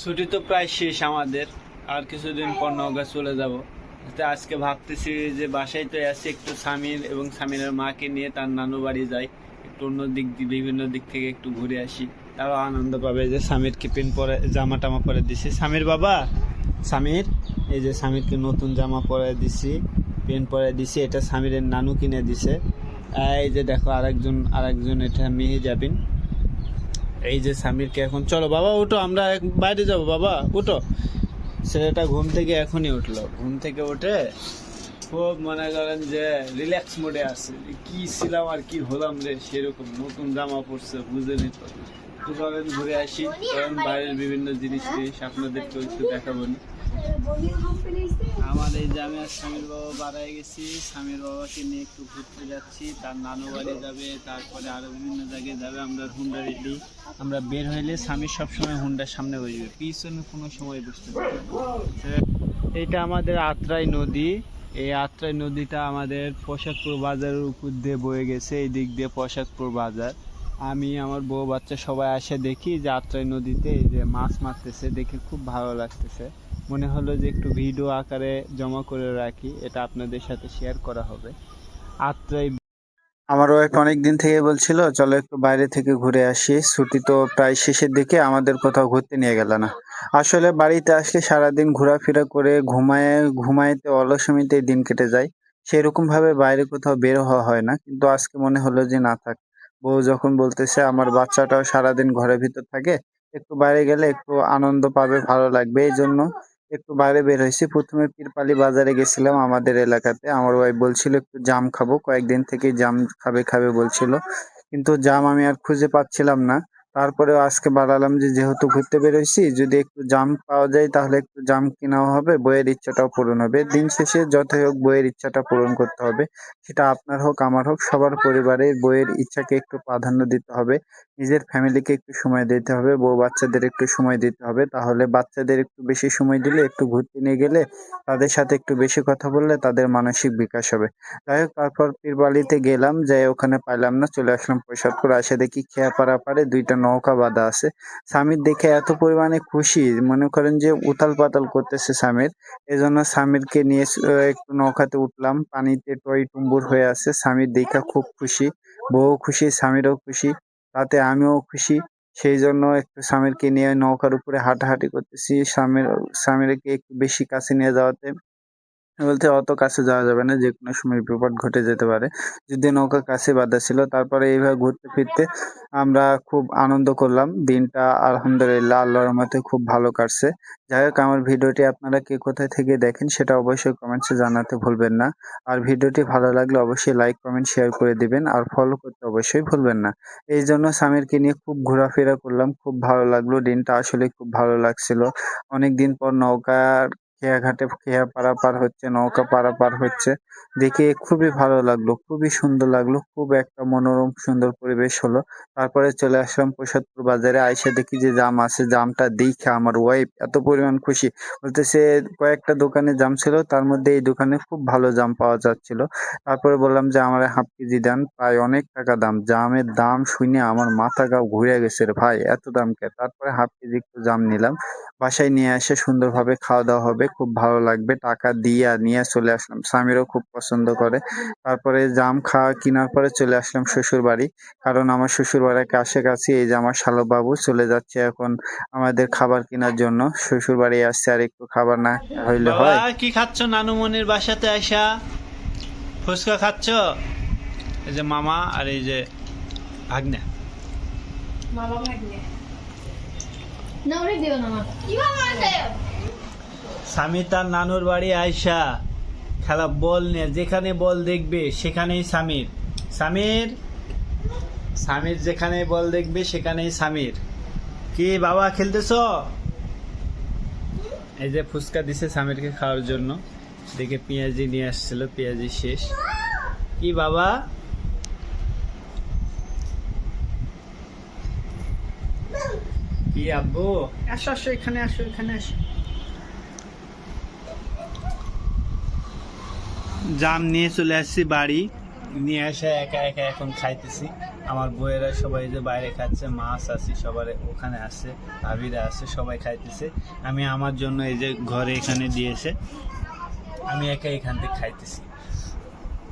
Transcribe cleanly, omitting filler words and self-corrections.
ছুটি তো প্রায় শেষ আমাদের, আর কিছুদিন পর নওগাঁ চলে যাব। আজকে ভাবতেছি যে বাসায় তো আছি, একটু সামির এবং সামিরের মাকে নিয়ে তার নানু বাড়ি যাই, একটু অন্য দিক দিয়ে বিভিন্ন দিক থেকে একটু ঘুরে আসি। তারাও আনন্দ পাবে যে সামিরকে পেন পরে জামা টামা পরে দিছি। সামির বাবা, সামির, এই যে সামিরকে নতুন জামা পরে দিছি, পেন পরে দিছি। এটা সামিরের নানু কিনে দিছে। এই যে দেখো আরেকজন এটা মেহে যাবেন। এই যে সামিরকে এখন চলো বাবা উঠো, আমরা বাইরে যাব, বাবা উঠো। ছেলেটা ঘুম থেকে এখনই উঠলো, ঘুম থেকে উঠে খুব মনে করেন যে রিল্যাক্স মোডে আছে। কি ছিলাম আর কি হলাম রে, সেরকম নতুন জামা পরছে, বুঝে নিত। একটু চলেন ঘুরে আসি, কারণ বাইরের বিভিন্ন জিনিস আপনাদেরকে একটু দেখাবো না। আমার এই যে আমি আর স্বামীর বাবা বাড়ায় গেছি, স্বামীর বাবাকে নিয়ে একটু ঘুরতে যাচ্ছি, তার নানু বাড়ি যাবে, তারপরে আরো বিভিন্ন জায়গায় যাবে। আমরা হুন্ডা রেডি, আমরা বের হইলে স্বামীর সবসময় হুন্ডার সামনে বসবে, পিছনে কোনো সময় বসতে পারবে না। এইটা আমাদের আত্রাই নদী। এই আত্রাই নদীটা আমাদের পোশাকপুর বাজারের উপর দিয়ে বয়ে গেছে, এই দিক দিয়ে পোশাকপুর বাজার। আমি আমার বউ বাচ্চা সবাই আসে দেখি যে আত্রাই নদীতে এই যে মাছ মারতেছে, দেখে খুব ভালো লাগতেছে। মনে হলো যে একটু ভিডিও আকারে জমা করে রাখি, এটা আপনাদের সাথে শেয়ার করা হবে। আত্রাই আমার ওয়াইফ অনেক দিন থেকে বলছিল চলো একটু বাইরে থেকে ঘুরে আসি, ছুটি তো প্রায় শেষের দিকে, আমাদের কোথাও ঘুরতে নিয়ে গেল না। আসলে বাড়িতে আসলে সারাদিন ঘোরাফেরা করে ঘুমাইতে অলসমিতে দিন কেটে যায়, সেরকম ভাবে বাইরে কোথাও বের হওয়া হয় না। কিন্তু আজকে মনে হলো যে না থাক, বউ যখন বলতেছে আমার বাচ্চাটাও সারাদিন ঘরের ভিতর থাকে, একটু বাইরে গেলে একটু আনন্দ পাবে, ভালো লাগবে, এই জন্য একটু বাইরে বের হয়েছি। প্রথমে পীরপালি বাজারে গেছিলাম আমাদের এলাকাতে। আমার ওয়াইফ বলছিল একটু জাম খাবো, কয়েকদিন থেকে জাম খাবে খাবে বলছিল, কিন্তু জাম আমি আর খুঁজে পাচ্ছিলাম না। তারপরেও আজকে বাড়ালাম যে যেহেতু ঘুরতে বেরোইছি, যদি একটু জাম পাওয়া যায় তাহলে একটু জাম কেনাও হবে, বইয়ের ইচ্ছাটাও পূরণ হবে। দিন শেষে যতই হোক বইয়ের ইচ্ছাটা পূরণ করতে হবে, সেটা আপনার হোক আমার হোক, সবার পরিবারে বইয়ের ইচ্ছাকে একটু প্রাধান্য দিতে হবে। নিজের ফ্যামিলিকে একটু সময় দিতে হবে, বউ বাচ্চাদের একটু সময় দিতে হবে। তাহলে বাচ্চাদের একটু বেশি সময় দিলে, একটু ঘুরতে নিয়ে গেলে, তাদের সাথে একটু বেশি কথা বললে তাদের মানসিক বিকাশ হবে। যাই হোক, তারপর পীরবালিতে গেলাম, যাই ওখানে পাইলাম না, চলে আসলাম প্রসাদপুর। আসে দেখি খেয়াপাড়া পাড়ে দুইটা নৌকা বাঁধা আছে। স্বামীর দেখে এত পরিমাণে খুশি, মনে করেন যে উতাল পাতাল করতেছে স্বামীর। এজন্য স্বামীরকে নিয়ে একটু নৌকাতে উঠলাম, পানিতে টই টুম্বুর হয়ে আছে। স্বামীর দেখা খুব খুশি, বউ খুশি, স্বামীরও খুশি, তাতে আমিও খুশি। সেই জন্য একটু স্বামীরকে নিয়ে নৌকার উপরে হাঁটাহাঁটি করতেছি। স্বামীরকে একটু বেশি কাছে নিয়ে যাওয়াতে বলতে অত কাছে যাওয়া যাবে না, যে কোনো সময় বিপদ ঘটে যেতে পারে। যদি নৌকা কাছে বাঁধা ছিল, তারপরে এইভাবে ঘুরতে ফিরতে আমরা খুব আনন্দ করলাম। দিনটা আলহামদুলিল্লাহ আল্লাহর রহমতে খুব ভালো কাটছে। যাই হোক, আমার ভিডিওটি আপনারা কে কোথায় থেকে দেখেন সেটা অবশ্যই কমেন্টসে জানাতে ভুলবেন না। আর ভিডিওটি ভালো লাগলে অবশ্যই লাইক কমেন্ট শেয়ার করে দিবেন, আর ফলো করতে অবশ্যই ভুলবেন না। এই জন্য স্বামীরকে নিয়ে খুব ঘোরাফেরা করলাম, খুব ভালো লাগলো, দিনটা আসলে খুব ভালো লাগছিল। অনেকদিন পর নৌকার খেয়াঘাটে খেয়া পারাপার হচ্ছে, নৌকা পারাপার হচ্ছে, দেখে খুবই ভালো লাগলো, খুবই সুন্দর লাগলো, খুব একটা মনোরম সুন্দর পরিবেশ হলো। তারপরে চলে আসলাম প্রসাদপুর বাজারে, আইসা দেখি যে জাম আছে। জামটা দেখে আমার ওয়াইফ এত পরিমাণ খুশি, বলতেছে কয়েকটা দোকানে জাম ছিল, তার মধ্যে এই দোকানে খুব ভালো জাম পাওয়া যাচ্ছিল। তারপরে বললাম যে আমার হাফ কেজি দেন, প্রায় অনেক টাকা দাম। জামের দাম শুনে আমার মাথা গা ঘুরে গেছে রে ভাই, এত দাম কে! তারপরে হাফ কেজি একটু জাম নিলাম, বাসায় নিয়ে এসে সুন্দরভাবে খাওয়া দাওয়া হবে, খুব ভালো লাগবে। টাকা দিয়ে নিয়ে চলে আসলাম, স্বামীরও খুব পছন্দ করে। তারপরে জাম খাওয়া কেনার পরে চলে আসলাম শ্বশুর বাড়ি, কারণ আমার শ্বশুর বাড়ির কাছাকাছি। এই যে আমার শালক বাবু চলে যাচ্ছে এখন আমাদের খাবার কেনার জন্য, শ্বশুর বাড়ি আসছে, আর একটু খাবার না হইলে হয়। কি খাচ্ছ নানুমনির বাসাতে আসা? ফুচকা খাচ্ছ? এই যে মামা আর এই যে ভাগ্নে। মামা ভাগ্নে না, ওরে দিও না মাথা। কি মামা আছে? স্বামী তার নানুর বাড়ি আয়সা খেলা বল নিয়ে, যেখানে বল দেখবে সেখানেই স্বামীর। স্বামীর যেখানে বল দেখবে সেখানেই স্বামীর। কি বাবা খেলতেছ? এই যে ফুচকা দিছে স্বামীরকে খাওয়ার জন্য, দেখে পেঁয়াজি নিয়ে আসছিল, পেঁয়াজি শেষ। কি বাবা? কি আব্বু? আসো আসো, এখানে আসো, এখানে আসো। জাম নিয়ে চলে আসছি বাড়ি, নিয়ে আসা একা একা এখন খাইতেছি। আমার বউয়েরা সবাই যে বাইরে খাচ্ছে, মাছ আছে সবার ওখানে আছে, ভাবিরা আছে, সবাই খাইতেছে। আমি আমার জন্য এই যে ঘরে এখানে দিয়েছে, আমি একা এখান থেকে খাইতেছি।